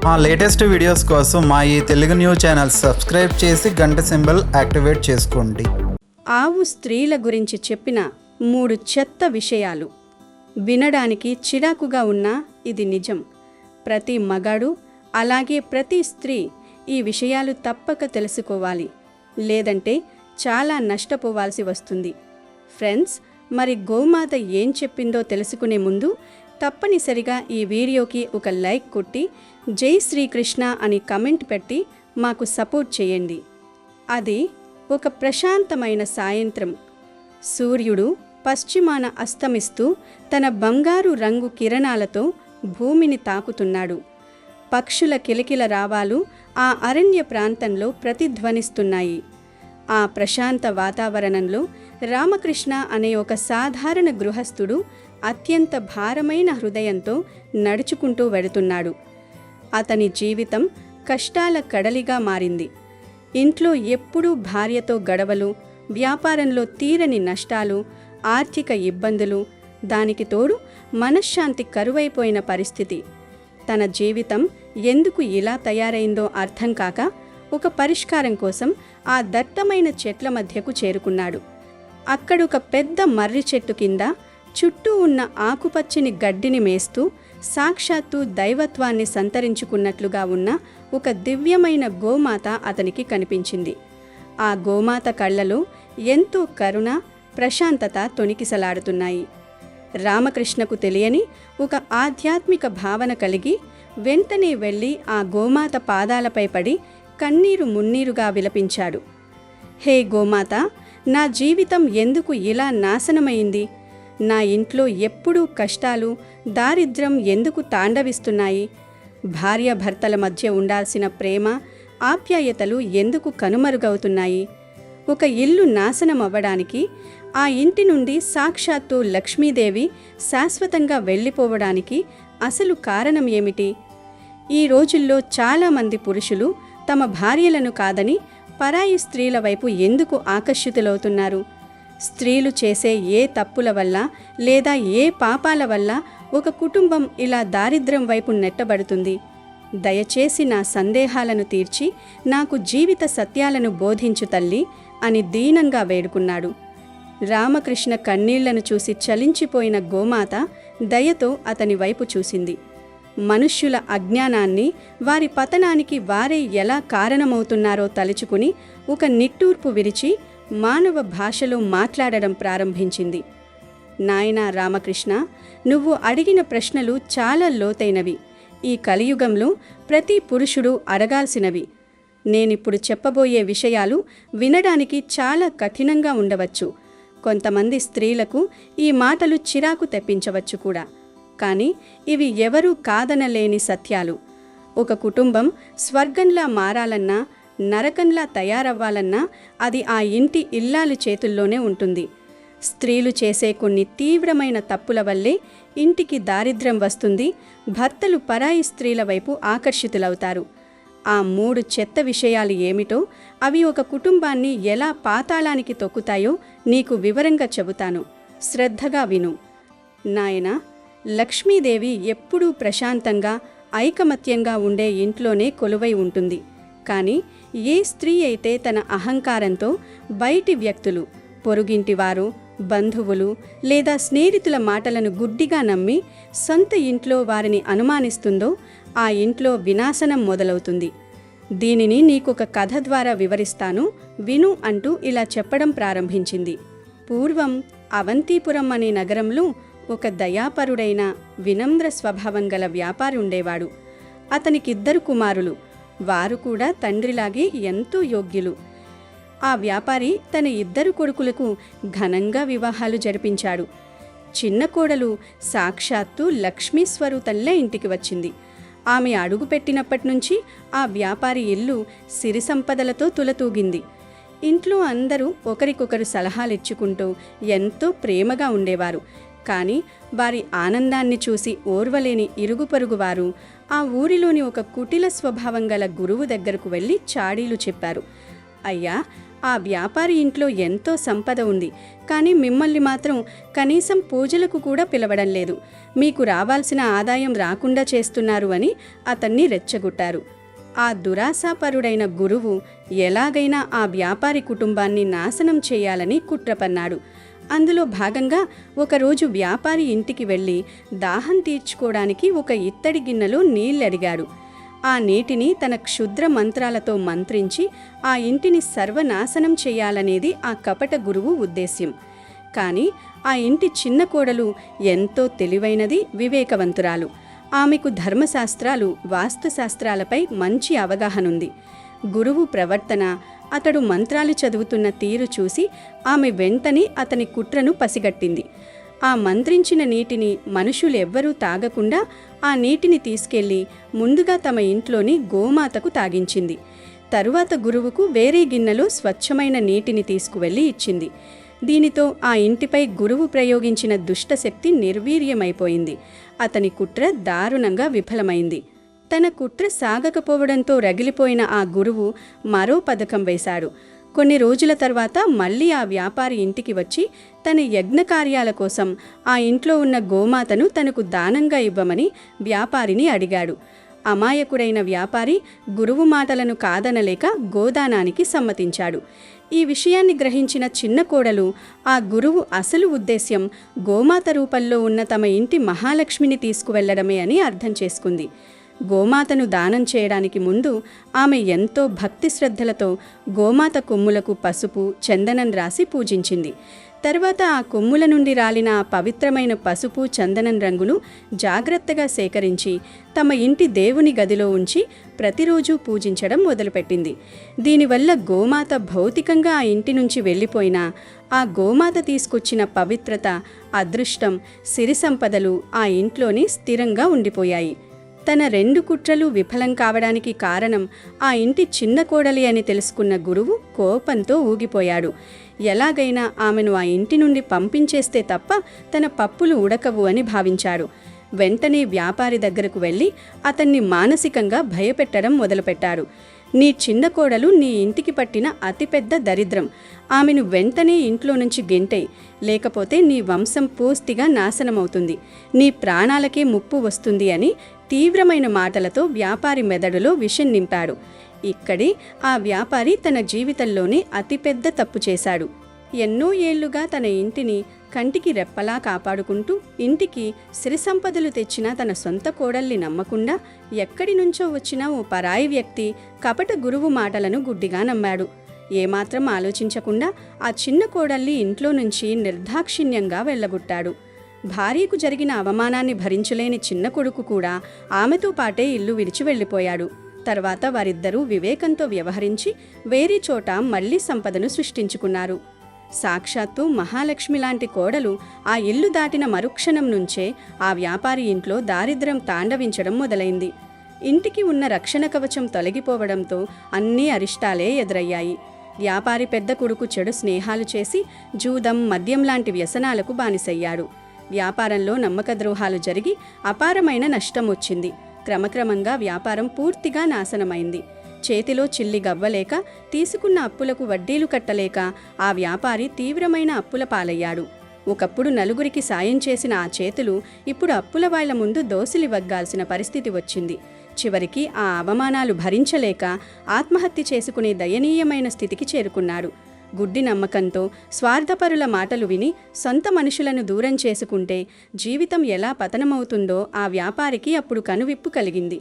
మా latest videos కోసం మా ఈ తెలుగు న్యూస్ ఛానల్ సబ్స్క్రైబ్ చేసి గంట సింబల్ యాక్టివేట్ చేసుకోండి. ఆవు స్త్రీల గురించి చెప్పిన 3 చెత్త విషయాలు. వినడానికి చిరాకుగా ఉన్నా ఇది నిజం. ప్రతి మగాడు అలాగే ప్రతి స్త్రీ ఈ విషయాలు తప్పక తెలుసుకోవాలి, లేదంటే చాలా నష్టపోవాల్సి వస్తుంది. ఫ్రెండ్స్, మరి గోమాత ఏం చెప్పిందో తెలుసుకునే ముందు తప్పనిసరిగా ఈ వీడియోకి ఒక లైక్ కొట్టి జై శ్రీకృష్ణ అని కమెంట్ పెట్టి మాకు సపోర్ట్ చేయండి. అది ఒక ప్రశాంతమైన సాయంత్రం. సూర్యుడు పశ్చిమాన అస్తమిస్తూ తన బంగారు రంగు కిరణాలతో భూమిని తాకుతున్నాడు. పక్షుల కిలకిల రావాలు ఆ అరణ్య ప్రాంతంలో ప్రతిధ్వనిస్తున్నాయి. ఆ ప్రశాంత వాతావరణంలో రామకృష్ణ అనే ఒక సాధారణ గృహస్థుడు అత్యంత భారమైన హృదయంతో నడుచుకుంటూ వెడుతున్నాడు. అతని జీవితం కష్టాల కడలిగా మారింది. ఇంట్లో ఎప్పుడూ భార్యతో గొడవలు, వ్యాపారంలో తీరని నష్టాలు, ఆర్థిక ఇబ్బందులు, దానికి తోడు మనశ్శాంతి కరువైపోయిన పరిస్థితి. తన జీవితం ఎందుకు ఇలా తయారైందో అర్థం కాక ఒక పరిష్కారం కోసం ఆ దట్టమైన చెట్ల మధ్యకు చేరుకున్నాడు. అక్కడొక పెద్ద మర్రి చెట్టు కింద చుట్టూ ఉన్న ఆకుపచ్చని గడ్డిని మేస్తూ సాక్షాత్తు దైవత్వాన్ని సంతరించుకున్నట్లుగా ఉన్న ఒక దివ్యమైన గోమాత అతనికి కనిపించింది. ఆ గోమాత కళ్ళలో ఎంతో కరుణ, ప్రశాంతత తొణికిసలాడుతున్నాయి. రామకృష్ణకు తెలియని ఒక ఆధ్యాత్మిక భావన కలిగి వెంటనే వెళ్ళి ఆ గోమాత పాదాలపై పడి కన్నీరు మున్నీరుగా విలపించాడు. హే గోమాత, నా జీవితం ఎందుకు ఇలా నాశనమైంది? నా ఇంట్లో ఎప్పుడూ కష్టాలు, దారిద్ర్యం ఎందుకు తాండవిస్తున్నాయి? భార్యాభర్తల మధ్య ఉండాల్సిన ప్రేమ, ఆప్యాయతలు ఎందుకు కనుమరుగవుతున్నాయి? ఒక ఇల్లు నాశనం అవ్వడానికి, ఆ ఇంటి నుండి సాక్షాత్తు లక్ష్మీదేవి శాశ్వతంగా వెళ్ళిపోవడానికి అసలు కారణం ఏమిటి? ఈ రోజుల్లో చాలామంది పురుషులు తమ భార్యలను కాదని పరాయి స్త్రీల వైపు ఎందుకు ఆకర్షితులవుతున్నారు? స్త్రీలు చేసే ఏ తప్పుల వల్ల లేదా ఏ పాపాల వల్ల ఒక కుటుంబం ఇలా దారిద్ర్యం వైపు నెట్టబడుతుంది? దయచేసి నా సందేహాలను తీర్చి నాకు జీవిత సత్యాలను బోధించు తల్లి అని దీనంగా వేడుకున్నాడు. రామకృష్ణ కన్నీళ్లను చూసి చలించిపోయిన గోమాత దయతో అతని వైపు చూసింది. మనుష్యుల అజ్ఞానాన్ని, వారి పతనానికి వారే ఎలా కారణమవుతున్నారో తలుచుకుని ఒక నిట్టూర్పు విరిచి మానవ భాషలో మాట్లాడడం ప్రారంభించింది. నాయనా రామకృష్ణ, నువ్వు అడిగిన ప్రశ్నలు చాలా లోతైనవి. ఈ కలియుగంలో ప్రతి పురుషుడు అడగాల్సినవి. నేనిప్పుడు చెప్పబోయే విషయాలు వినడానికి చాలా కఠినంగా ఉండవచ్చు. కొంతమంది స్త్రీలకు ఈ మాటలు చిరాకు తెప్పించవచ్చు కూడా. కానీ ఇవి ఎవరూ కాదనలేని సత్యాలు. ఒక కుటుంబం స్వర్గంలా మారాలన్నా, నరకంలా తయారవ్వాలన్నా అది ఆ ఇంటి ఇల్లాలి చేతుల్లోనే ఉంటుంది. స్త్రీలు చేసే కొన్ని తీవ్రమైన తప్పుల వల్లే ఇంటికి దారిద్ర్యం వస్తుంది. భర్తలు పరాయి స్త్రీల వైపు ఆకర్షితులవుతారు. ఆ 3 చెత్త విషయాలు ఏమిటో, అవి ఒక కుటుంబాన్ని ఎలా పాతాళానికి తొక్కుతాయో నీకు వివరంగా చెబుతాను. శ్రద్ధగా విను. నాయనా, లక్ష్మీదేవి ఎప్పుడూ ప్రశాంతంగా, ఐకమత్యంగా ఉండే ఇంట్లోనే కొలువై ఉంటుంది. కానీ ఏ స్త్రీ అయితే తన అహంకారంతో బయటి వ్యక్తులు, పొరుగింటివారు, బంధువులు లేదా స్నేహితుల మాటలను గుడ్డిగా నమ్మి సొంత ఇంట్లో వారిని అనుమానిస్తుందో ఆ ఇంట్లో వినాశనం మొదలవుతుంది. దీనిని నీకొక కథ ద్వారా వివరిస్తాను, విను అంటూ ఇలా చెప్పడం ప్రారంభించింది. పూర్వం అవంతిపురం అనే నగరంలో ఒక దయాపరుడైన, వినమ్ర స్వభావం గల వ్యాపారి ఉండేవాడు. అతనికిద్దరు కుమారులు. వారు కూడా తండ్రిలాగే ఎంతో యోగ్యులు. ఆ వ్యాపారి తన 2 కొడుకులకు ఘనంగా వివాహాలు జరిపించాడు. చిన్న కోడలు సాక్షాత్తు లక్ష్మీస్వరూపంలా ఇంటికి వచ్చింది. ఆమె అడుగుపెట్టినప్పటి నుంచి ఆ వ్యాపారి ఇల్లు సిరి సంపదలతో తులతూగింది. ఇంట్లో అందరూ ఒకరికొకరు సలహాలిచ్చుకుంటూ ఎంతో ప్రేమగా ఉండేవారు. కానీ వారి ఆనందాన్ని చూసి ఓర్వలేని ఇరుగు పొరుగువారు ఆ ఊరిలోని ఒక కుటిల స్వభావం గల గురువు దగ్గరకు వెళ్ళి చాడీలు చెప్పారు. అయ్యా, ఆ వ్యాపారి ఇంట్లో ఎంతో సంపద ఉంది, కానీ మిమ్మల్ని మాత్రం కనీసం పూజలకు కూడా పిలవడం లేదు, మీకు రావాల్సిన ఆదాయం రాకుండా చేస్తున్నారు అని అతన్ని రెచ్చగొట్టారు. ఆ దురాశాపరుడైన గురువు ఎలాగైనా ఆ వ్యాపారి కుటుంబాన్ని నాశనం చేయాలని కుట్ర పన్నాడు. అందులో భాగంగా ఒకరోజు వ్యాపారి ఇంటికి వెళ్ళి దాహం తీర్చుకోవడానికి ఒక ఇత్తడి గిన్నెలో నీళ్ళడిగాడు. ఆ నీటిని తన క్షుద్ర మంత్రాలతో మంత్రించి ఆ ఇంటిని సర్వనాశనం చేయాలనేది ఆ కపట గురువు ఉద్దేశ్యం. కానీ ఆ ఇంటి చిన్న కోడలు ఎంతో తెలివైనది, వివేకవంతురాలు. ఆమెకు ధర్మశాస్త్రాలు, వాస్తుశాస్త్రాలపై మంచి అవగాహనుంది. గురువు ప్రవర్తన, అతడు మంత్రాలు చదువుతున్న తీరు చూసి ఆమె వెంటనే అతని కుట్రను పసిగట్టింది. ఆ మంత్రించిన నీటిని మనుషులెవ్వరూ తాగకుండా ఆ నీటిని తీసుకెళ్లి ముందుగా తమ ఇంట్లోని గోమాతకు తాగించింది. తరువాత గురువుకు వేరే గిన్నెలో స్వచ్ఛమైన నీటిని తీసుకువెళ్ళి ఇచ్చింది. దీనితో ఆ ఇంటిపై గురువు ప్రయోగించిన దుష్టశక్తి నిర్వీర్యమైపోయింది. అతని కుట్ర దారుణంగా విఫలమైంది. తన కుట్ర సాగకపోవడంతో రగిలిపోయిన ఆ గురువు మరో పథకం వేశాడు. కొన్ని రోజుల తర్వాత మళ్ళీ ఆ వ్యాపారి ఇంటికి వచ్చి తన యజ్ఞకార్యాల కోసం ఆ ఇంట్లో ఉన్న గోమాతను తనకు దానంగా ఇవ్వమని వ్యాపారిని అడిగాడు. అమాయకుడైన వ్యాపారి గురువు మాటలను కాదనలేక గోదానానికి సమ్మతించాడు. ఈ విషయాన్ని గ్రహించిన చిన్న కోడలు ఆ గురువు అసలు ఉద్దేశ్యం గోమాత రూపంలో ఉన్న తమ ఇంటి మహాలక్ష్మిని తీసుకువెళ్లడమే అని అర్థం చేసుకుంది. గోమాతను దానం చేయడానికి ముందు ఆమె ఎంతో భక్తి శ్రద్ధలతో గోమాత కొమ్ములకు పసుపు, చందనం రాసి పూజించింది. తర్వాత ఆ కొమ్ముల నుండి రాలిన ఆ పవిత్రమైన పసుపు, చందనం రంగును జాగ్రత్తగా సేకరించి తమ ఇంటి దేవుని గదిలో ఉంచి ప్రతిరోజు పూజించడం మొదలుపెట్టింది. దీనివల్ల గోమాత భౌతికంగా ఆ ఇంటి నుంచి వెళ్ళిపోయినా ఆ గోమాత తీసుకొచ్చిన పవిత్రత, అదృష్టం, సిరి సంపదలు ఆ ఇంట్లోనే స్థిరంగా ఉండిపోయాయి. తన 2 కుట్రలు విఫలం కావడానికి కారణం ఆ ఇంటి చిన్న కోడలి అని తెలుసుకున్న గురువు కోపంతో ఊగిపోయాడు. ఎలాగైనా ఆమెను ఆ ఇంటి నుండి పంపించేస్తే తప్ప తన పప్పులు ఉడకవు అని భావించాడు. వెంటనే వ్యాపారి దగ్గరకు వెళ్ళి అతన్ని మానసికంగా భయపెట్టడం మొదలుపెట్టాడు. నీ చిన్న కోడలు నీ ఇంటికి పట్టిన అతిపెద్ద దరిద్రం. ఆమెను వెంటనే ఇంట్లో నుంచి గెంటేయ్, లేకపోతే నీ వంశం పూర్తిగా నాశనమవుతుంది, నీ ప్రాణాలకే ముప్పు వస్తుంది అని తీవ్రమైన మాటలతో వ్యాపారి మెదడులో విషం నింపాడు. ఇక్కడే ఆ వ్యాపారి తన జీవితంలోనే అతిపెద్ద తప్పు చేశాడు. ఎన్నో ఏళ్లుగా తన ఇంటిని కంటికి రెప్పలా కాపాడుకుంటూ ఇంటికి సిరి సంపదలు తెచ్చిన తన సొంత కోడల్ని నమ్మకుండా ఎక్కడి నుంచో వచ్చిన ఓ పరాయి వ్యక్తి కపట గురువు మాటలను గుడ్డిగా నమ్మాడు. ఏమాత్రం ఆలోచించకుండా ఆ చిన్న కోడల్ని ఇంట్లో నుంచి నిర్దాక్షిణ్యంగా వెళ్ళగొట్టాడు. భార్యకు జరిగిన అవమానాన్ని భరించలేని చిన్న కొడుకు కూడా ఆమెతో పాటే ఇల్లు విడిచి వెళ్ళిపోయాడు. తర్వాత వారిద్దరూ వివేకంతో వ్యవహరించి వేరే చోట మళ్లీ సంపదను సృష్టించుకున్నారు. సాక్షాత్తు మహాలక్ష్మి లాంటి కోడలు ఆ ఇల్లు దాటిన మరుక్షణం నుంచే ఆ వ్యాపారి ఇంట్లో దారిద్ర్యం తాండవించడం మొదలైంది. ఇంటికి ఉన్న రక్షణ కవచం తొలగిపోవడంతో అన్నీ అరిష్టాలే ఎదురయ్యాయి. వ్యాపారి పెద్ద కొడుకు చెడు స్నేహాలు చేసి జూదం, మద్యం లాంటి వ్యసనాలకు బానిసయ్యాడు. వ్యాపారంలో నమ్మకద్రోహాలు జరిగి అపారమైన నష్టం వచ్చింది. క్రమక్రమంగా వ్యాపారం పూర్తిగా నాశనమైంది. చేతిలో చిల్లి గవ్వలేక, తీసుకున్న అప్పులకు వడ్డీలు కట్టలేక ఆ వ్యాపారి తీవ్రమైన అప్పుల పాలయ్యాడు. ఒకప్పుడు నలుగురికి సాయం చేసిన ఆ చేతులు ఇప్పుడు అప్పుల వాళ్ల ముందు దోసిలి వగ్గాల్సిన పరిస్థితి వచ్చింది. చివరికి ఆ అవమానాలు భరించలేక ఆత్మహత్య చేసుకునే దయనీయమైన స్థితికి చేరుకున్నాడు. గుడ్డి నమ్మకంతో స్వార్థపరుల మాటలు విని సొంత మనుషులను దూరం చేసుకుంటే జీవితం ఎలా పతనమవుతుందో ఆ వ్యాపారికి అప్పుడు కనువిప్పు కలిగింది.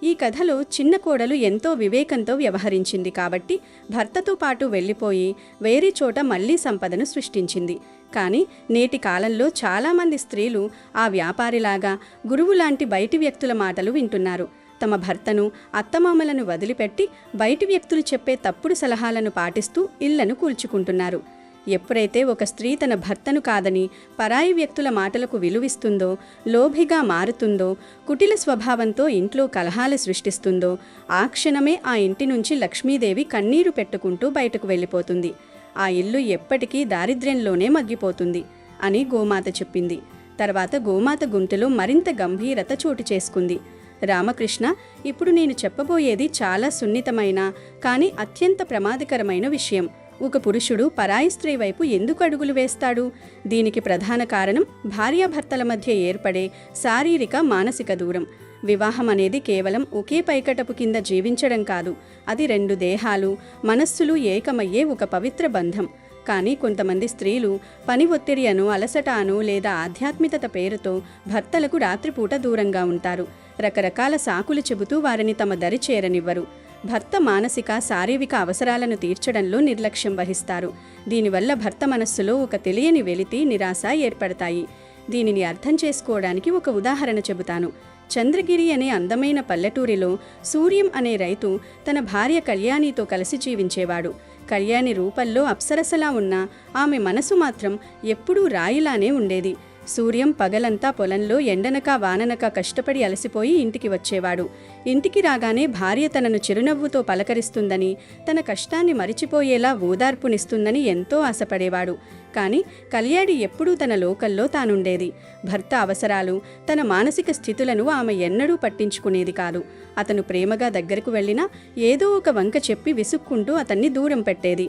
ఈ కథలో చిన్న కోడలు ఎంతో వివేకంతో వ్యవహరించింది కాబట్టి భర్తతో పాటు వెళ్ళిపోయి వేరే చోట మళ్లీ సంపదను సృష్టించింది. కానీ నేటి కాలంలో చాలామంది స్త్రీలు ఆ వ్యాపారిలాగా గురువులాంటి బయటి వ్యక్తుల మాటలు వింటున్నారు. తమ భర్తను, అత్తమామలను వదిలిపెట్టి బయటి వ్యక్తులు చెప్పే తప్పుడు సలహాలను పాటిస్తూ ఇళ్లను కూల్చుకుంటున్నారు. ఎప్పుడైతే ఒక స్త్రీ తన భర్తను కాదని పరాయి వ్యక్తుల మాటలకు విలువిస్తుందో, లోభిగా మారుతుందో, కుటిల స్వభావంతో ఇంట్లో కలహాలు సృష్టిస్తుందో ఆ క్షణమే ఆ ఇంటి నుంచి లక్ష్మీదేవి కన్నీరు పెట్టుకుంటూ బయటకు వెళ్ళిపోతుంది. ఆ ఇల్లు ఎప్పటికీ దారిద్ర్యంలోనే మగ్గిపోతుంది అని గోమాత చెప్పింది. తర్వాత గోమాత గుంటెలో మరింత గంభీరత చోటు చేసుకుంది. రామకృష్ణ, ఇప్పుడు నేను చెప్పబోయేది చాలా సున్నితమైన కానీ అత్యంత ప్రమాదకరమైన విషయం. ఒక పురుషుడు పరాయి స్త్రీ వైపు ఎందుకు అడుగులు వేస్తాడు? దీనికి ప్రధాన కారణం భార్యాభర్తల మధ్య ఏర్పడే శారీరక మానసిక దూరం. వివాహం అనేది కేవలం ఒకే పైకటపు కింద జీవించడం కాదు. అది రెండు దేహాలు, మనస్సులు ఏకమయ్యే ఒక పవిత్ర బంధం. కానీ కొంతమంది స్త్రీలు పని ఒత్తిడి అను, అలసట అను లేదా ఆధ్యాత్మికత పేరుతో భర్తలకు రాత్రిపూట దూరంగా ఉంటారు. రకరకాల సాకులు చెబుతూ వారిని తమ దరి చేరనివ్వరు. భర్త మానసిక, శారీరక అవసరాలను తీర్చడంలో నిర్లక్ష్యం వహిస్తారు. దీనివల్ల భర్త మనస్సులో ఒక తెలియని వెలితి, నిరాశ ఏర్పడతాయి. దీనిని అర్థం చేసుకోవడానికి ఒక ఉదాహరణ చెబుతాను. చంద్రగిరి అనే అందమైన పల్లెటూరిలో సూర్యం అనే రైతు తన భార్య కళ్యాణితో కలిసి జీవించేవాడు. కళ్యాణి రూపంలో అప్సరసలా ఉన్న ఆమె మనసు మాత్రం ఎప్పుడూ రాయిలానే ఉండేది. సూర్యం పగలంతా పొలంలో ఎండనక వాననక కష్టపడి అలసిపోయి ఇంటికి వచ్చేవాడు. ఇంటికి రాగానే భార్య తనను చిరునవ్వుతో పలకరిస్తుందని, తన కష్టాన్ని మరిచిపోయేలా ఓదార్పునిస్తుందని ఎంతో ఆశపడేవాడు. కానీ కళ్యాణి ఎప్పుడూ తన లోకల్లో తానుండేది. భర్త అవసరాలు, తన మానసిక స్థితులను ఆమె ఎన్నడూ పట్టించుకునేది కాదు. అతను ప్రేమగా దగ్గరకు వెళ్ళినా ఏదో ఒక వంక చెప్పి విసుక్కుంటూ అతన్ని దూరం పెట్టేది.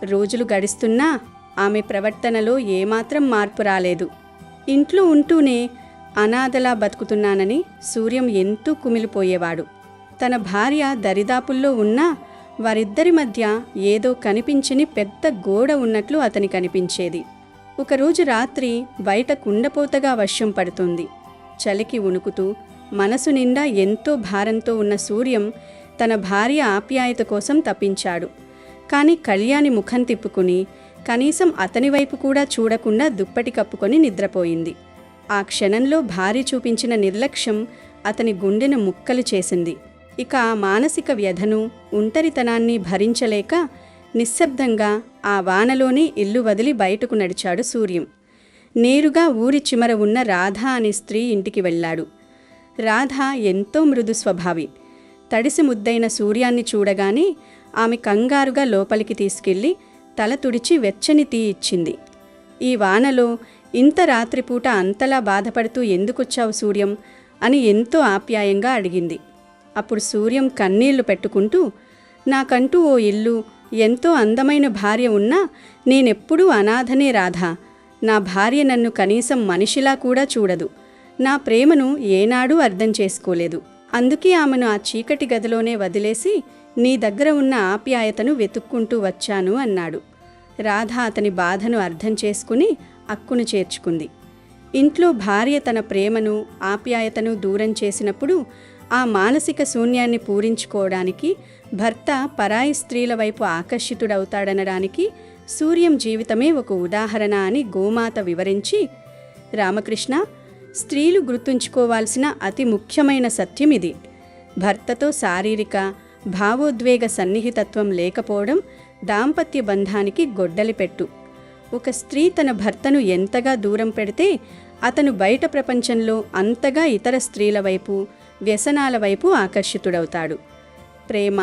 రోజులు గడుస్తున్నా ఆమె ప్రవర్తనలో ఏమాత్రం మార్పు రాలేదు. ఇంట్లో ఉంటూనే అనాథలా బతుకుతున్నానని సూర్యం ఎంతో కుమిలిపోయేవాడు. తన భార్య దరిదాపుల్లో ఉన్నా వారిద్దరి మధ్య ఏదో కనిపించని పెద్ద గోడ ఉన్నట్లు అతనికి అనిపించేది. ఒకరోజు రాత్రి బయట కుండపోతగా వర్షం పడుతుంది. చలికి వణుకుతూ మనసు నిండా ఎంతో భారంతో ఉన్న సూర్యం తన భార్య ఆప్యాయత కోసం తప్పించాడు. కానీ కళ్యాణి ముఖం తిప్పుకుని కనీసం అతని వైపు కూడా చూడకుండా దుప్పటి కప్పుకొని నిద్రపోయింది. ఆ క్షణంలో భార్య చూపించిన నిర్లక్ష్యం అతని గుండెను ముక్కలు చేసింది. ఇక ఆ మానసిక వ్యధను, ఒంటరితనాన్ని భరించలేక నిశ్శబ్దంగా ఆ వానలోనే ఇల్లు వదిలి బయటకు నడిచాడు సూర్యం. నేరుగా ఊరి చిమర ఉన్న రాధ అనే స్త్రీ ఇంటికి వెళ్ళాడు. రాధ ఎంతో మృదు స్వభావి. తడిసి ముద్దైన సూర్యాన్ని చూడగానే ఆమె కంగారుగా లోపలికి తీసుకెళ్లి తల తుడిచి వెచ్చని టీ ఇచ్చింది. ఈ వానలో ఇంత రాత్రిపూట అంతలా బాధపడుతూ ఎందుకొచ్చావు సూర్యం అని ఎంతో ఆప్యాయంగా అడిగింది. అప్పుడు సూర్యం కన్నీళ్లు పెట్టుకుంటూ, నాకంటూ ఓ ఇల్లు, ఎంతో అందమైన భార్య ఉన్నా నేనెప్పుడూ అనాథనే రాధా. నా భార్య నన్ను కనీసం మనిషిలా కూడా చూడదు. నా ప్రేమను ఏనాడూ అర్థం చేసుకోలేదు. అందుకే ఆమెను ఆ చీకటి గదిలోనే వదిలేసి నీ దగ్గర ఉన్న ఆప్యాయతను వెతుక్కుంటూ వచ్చాను అన్నాడు. రాధ అతని బాధను అర్థం చేసుకుని అక్కును చేర్చుకుంది. ఇంట్లో భార్య తన ప్రేమను, ఆప్యాయతను దూరం చేసినప్పుడు ఆ మానసిక శూన్యాన్ని పూరించుకోవడానికి భర్త పరాయి స్త్రీల వైపు ఆకర్షితుడవుతాడనడానికి సూర్యం జీవితమే ఒక ఉదాహరణ అని గోమాత వివరించి, రామకృష్ణ, స్త్రీలు గుర్తుంచుకోవాల్సిన అతి ముఖ్యమైన సత్యం ఇది. భర్తతో శారీరక, భావోద్వేగ సన్నిహితత్వం లేకపోవడం దాంపత్య బంధానికి గొడ్డలిపెట్టు. ఒక స్త్రీ తన భర్తను ఎంతగా దూరం పెడితే అతను బయట ప్రపంచంలో అంతగా ఇతర స్త్రీల వైపు, వ్యసనాల వైపు ఆకర్షితుడవుతాడు. ప్రేమ,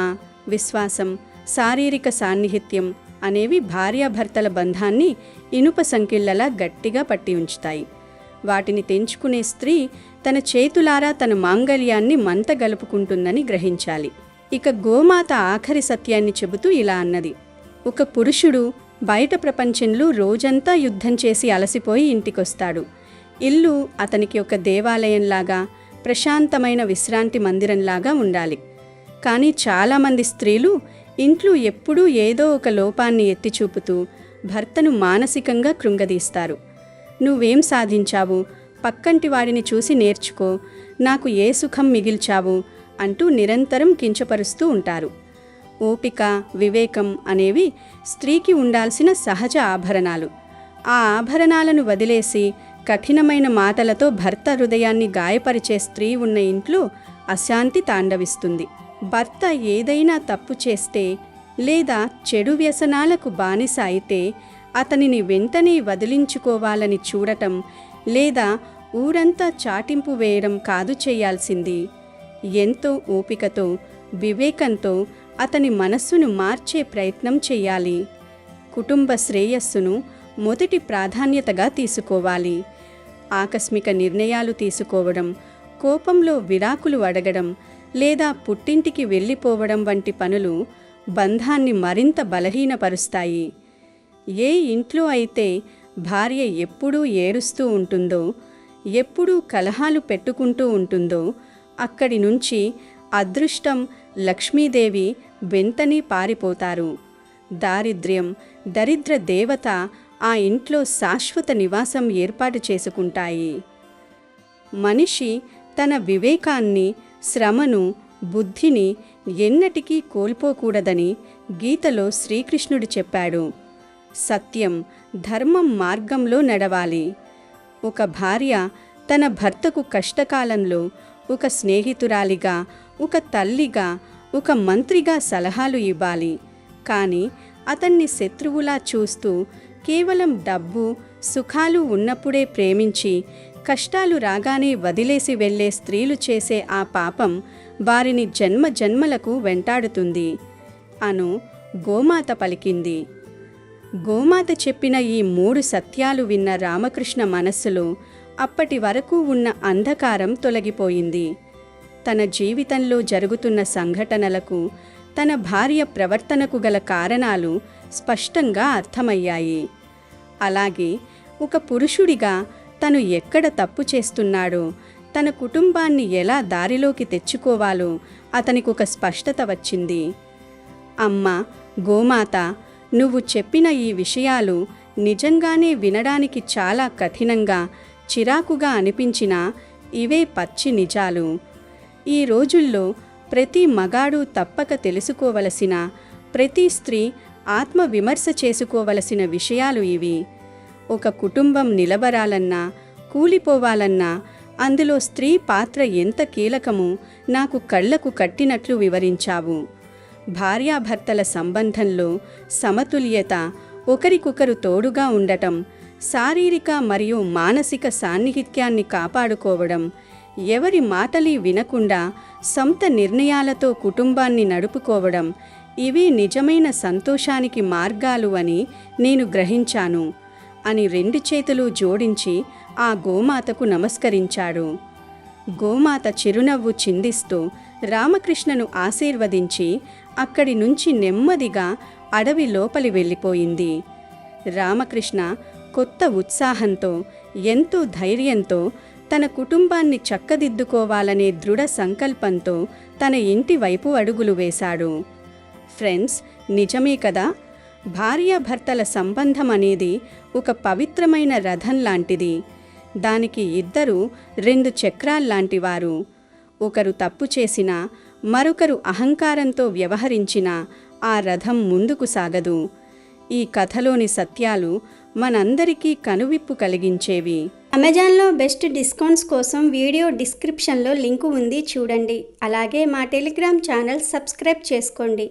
విశ్వాసం, శారీరక సాన్నిహిత్యం అనేవి భార్యాభర్తల బంధాన్ని ఇనుప సంకెళ్లలా గట్టిగా పట్టి ఉంచుతాయి. వాటిని తెంచుకునే స్త్రీ తన చేతులారా తన మాంగళ్యాన్ని మంట గలుపుకుంటుందని గ్రహించాలి. ఇక గోమాత ఆఖరి సత్యాన్ని చెబుతూ ఇలా అన్నది, ఒక పురుషుడు బయట ప్రపంచంలో రోజంతా యుద్ధం చేసి అలసిపోయి ఇంటికొస్తాడు. ఇల్లు అతనికి ఒక దేవాలయంలాగా, ప్రశాంతమైన విశ్రాంతి మందిరంలాగా ఉండాలి. కానీ చాలామంది స్త్రీలు ఇంట్లో ఎప్పుడూ ఏదో ఒక లోపాన్ని ఎత్తిచూపుతూ భర్తను మానసికంగా కృంగదీస్తారు. నువ్వేం సాధించావు, పక్కంటి వాడిని చూసి నేర్చుకో, నాకు ఏ సుఖం మిగిల్చావు అంటూ నిరంతరం కించపరుస్తూ ఉంటారు. ఓపిక, వివేకం అనేవి స్త్రీకి ఉండాల్సిన సహజ ఆభరణాలు. ఆ ఆభరణాలను వదిలేసి కఠినమైన మాటలతో భర్త హృదయాన్ని గాయపరిచే స్త్రీ ఉన్న ఇంట్లో అశాంతి తాండవిస్తుంది. భర్త ఏదైనా తప్పు చేస్తే లేదా చెడు వ్యసనాలకు బానిస అయితే అతనిని వెంటనే వదిలించుకోవాలని చూడటం లేదా ఊరంతా చాటింపు వేయడం కాదు చేయాల్సింది. ఎంతో ఓపికతో, వివేకంతో అతని మనస్సును మార్చే ప్రయత్నం చేయాలి. కుటుంబ శ్రేయస్సును మొదటి ప్రాధాన్యతగా తీసుకోవాలి. ఆకస్మిక నిర్ణయాలు తీసుకోవడం, కోపంలో విడాకులు అడగడం లేదా పుట్టింటికి వెళ్ళిపోవడం వంటి పనులు బంధాన్ని మరింత బలహీనపరుస్తాయి. ఏ ఇంట్లో అయితే భార్య ఎప్పుడూ ఏడుస్తూ ఉంటుందో, ఎప్పుడూ కలహాలు పెట్టుకుంటూ ఉంటుందో, అక్కడి నుంచి అదృష్టం, లక్ష్మీదేవి వెంటనే పారిపోతారు. దారిద్ర్యం, దరిద్ర దేవత ఆ ఇంట్లో శాశ్వత నివాసం ఏర్పాటు చేసుకుంటాయి. మనిషి తన వివేకాన్ని, శ్రమను, బుద్ధిని ఎన్నటికీ కోల్పోకూడదని గీతలో శ్రీకృష్ణుడు చెప్పాడు. సత్యం, ధర్మం మార్గంలో నడవాలి. ఒక భార్య తన భర్తకు కష్టకాలంలో ఒక స్నేహితురాలిగా, ఒక తల్లిగా, ఒక మంత్రిగా సలహాలు ఇవ్వాలి. కానీ అతన్ని శత్రువులా చూస్తూ కేవలం డబ్బు, సుఖాలు ఉన్నప్పుడే ప్రేమించి కష్టాలు రాగానే వదిలేసి వెళ్ళే స్త్రీలు చేసే ఆ పాపం వారిని జన్మ జన్మలకు వెంటాడుతుంది అను గోమాత పలికింది. గోమాత చెప్పిన ఈ 3 సత్యాలు విన్న రామకృష్ణ మనస్సులో అప్పటి వరకు ఉన్న అంధకారం తొలగిపోయింది. తన జీవితంలో జరుగుతున్న సంఘటనలకు, తన భార్య ప్రవర్తనకు గల కారణాలు స్పష్టంగా అర్థమయ్యాయి. అలాగే ఒక పురుషుడిగా తను ఎక్కడ తప్పు చేస్తున్నాడో, తన కుటుంబాన్ని ఎలా దారిలోకి తెచ్చుకోవాలో అతనికి ఒక స్పష్టత వచ్చింది. అమ్మ గోమాత, నువ్వు చెప్పిన ఈ విషయాలు నిజంగానే వినడానికి చాలా కఠినంగా, చిరాకుగా అనిపించినా ఇవే పచ్చి నిజాలు. ఈ రోజుల్లో ప్రతి మగాడు తప్పక తెలుసుకోవలసిన, ప్రతి స్త్రీ ఆత్మవిమర్శ చేసుకోవలసిన విషయాలు ఇవి. ఒక కుటుంబం నిలబడాలన్నా, కూలిపోవాలన్నా అందులో స్త్రీ పాత్ర ఎంత కీలకమో నాకు కళ్లకు కట్టినట్లు వివరించావు. భార్యాభర్తల సంబంధంలో సమతుల్యత, ఒకరికొకరు తోడుగా ఉండటం, శారీరక మరియు మానసిక సాన్నిహిత్యాన్ని కాపాడుకోవడం, ఎవరి మాటలు వినకుండా సొంత నిర్ణయాలతో కుటుంబాన్ని నడుపుకోవడం, ఇవి నిజమైన సంతోషానికి మార్గాలు అని నేను గ్రహించాను అని 2 చేతులు జోడించి ఆ గోమాతకు నమస్కరించాడు. గోమాత చిరునవ్వు చిందిస్తూ రామకృష్ణను ఆశీర్వదించి అక్కడి నుంచి నెమ్మదిగా అడవి లోపలి వెళ్ళిపోయింది. రామకృష్ణ కొత్త ఉత్సాహంతో, ఎంతో ధైర్యంతో తన కుటుంబాన్ని చక్కదిద్దుకోవాలనే దృఢ సంకల్పంతో తన ఇంటి వైపు అడుగులు వేశాడు. ఫ్రెండ్స్, నిజమే కదా, భార్యాభర్తల సంబంధం అనేది ఒక పవిత్రమైన రథం లాంటిది. దానికి ఇద్దరు 2 చక్రాల్లాంటివారు. ఒకరు తప్పు చేసినా, మరొకరు అహంకారంతో వ్యవహరించినా ఆ రథం ముందుకు సాగదు. ఈ కథలోని సత్యాలు మనందరికీ కనువిప్పు కలిగించేవి. అమెజాన్లో బెస్ట్ డిస్కౌంట్స్ కోసం వీడియో డిస్క్రిప్షన్లో లింకు ఉంది, చూడండి. అలాగే మా టెలిగ్రామ్ ఛానల్ సబ్స్క్రైబ్ చేసుకోండి.